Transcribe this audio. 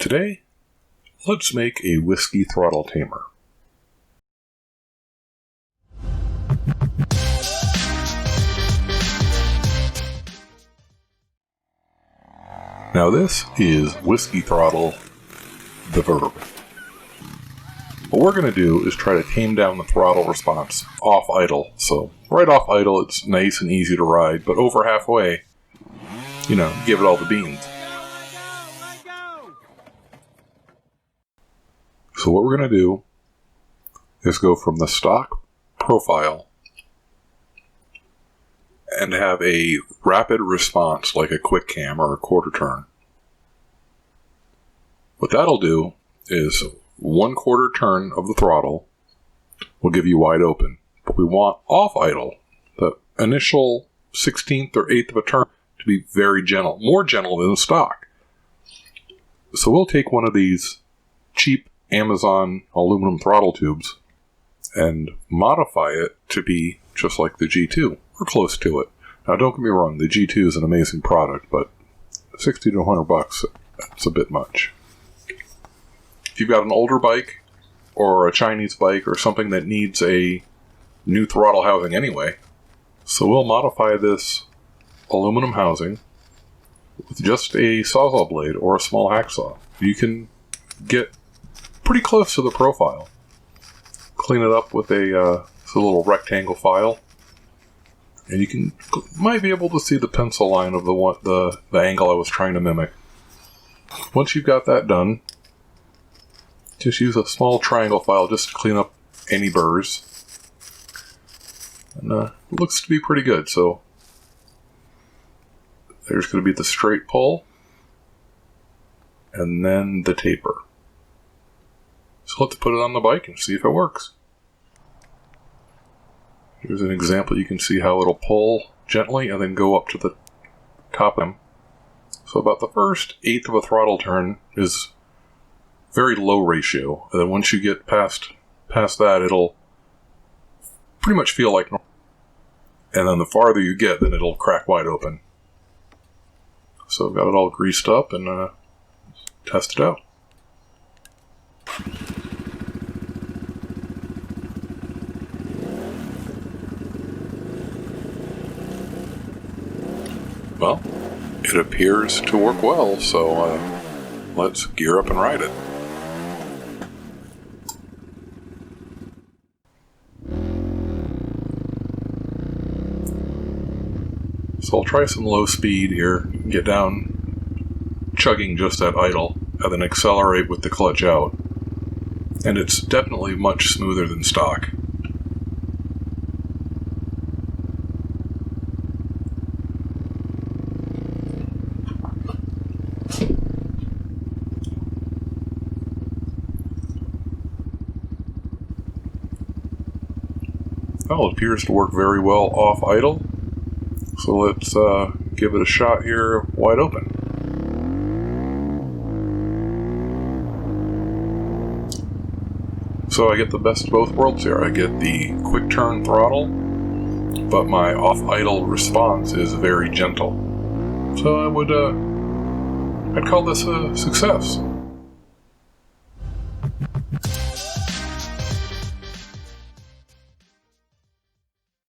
Today, let's make a whiskey throttle tamer. Now this is Whiskey Throttle, the verb. What we're going to do is try to tame down the throttle response off idle. So right off idle, it's nice and easy to ride, but over halfway, give it all the beans. So what we're going to do is go from the stock profile and have a rapid response like a quick cam or a quarter turn. What that'll do is 1/4 turn of the throttle will give you wide open. But we want off idle, the initial 16th or 8th of a turn, to be very gentle, more gentle than stock. So we'll take one of these cheap Amazon aluminum throttle tubes and modify it to be just like the G2, or close to it. Now don't get me wrong, the G2 is an amazing product, but $60 to $100, that's a bit much. If you've got an older bike, or a Chinese bike, or something that needs a new throttle housing anyway, so we'll modify this aluminum housing with just a sawzall blade or a small hacksaw. You can get pretty close to the profile. Clean it up with a little rectangle file, and you might be able to see the pencil line of the angle I was trying to mimic. Once you've got that done, just use a small triangle file just to clean up any burrs. And it looks to be pretty good, so there's going to be the straight pull, and then the taper. So let's put it on the bike and see if it works. Here's an example. You can see how it'll pull gently and then go up to the top of them. So about the first 1/8 of a throttle turn is very low ratio. And then once you get past that, it'll pretty much feel like normal. And then the farther you get, then it'll crack wide open. So I've got it all greased up and test it out. Well, it appears to work well, so let's gear up and ride it. So I'll try some low speed here, get down chugging just at idle, and then accelerate with the clutch out. And it's definitely much smoother than stock. Well, it appears to work very well off idle. So let's give it a shot here wide open. So I get the best of both worlds here. I get the quick turn throttle, but my off idle response is very gentle. So I'd call this a success.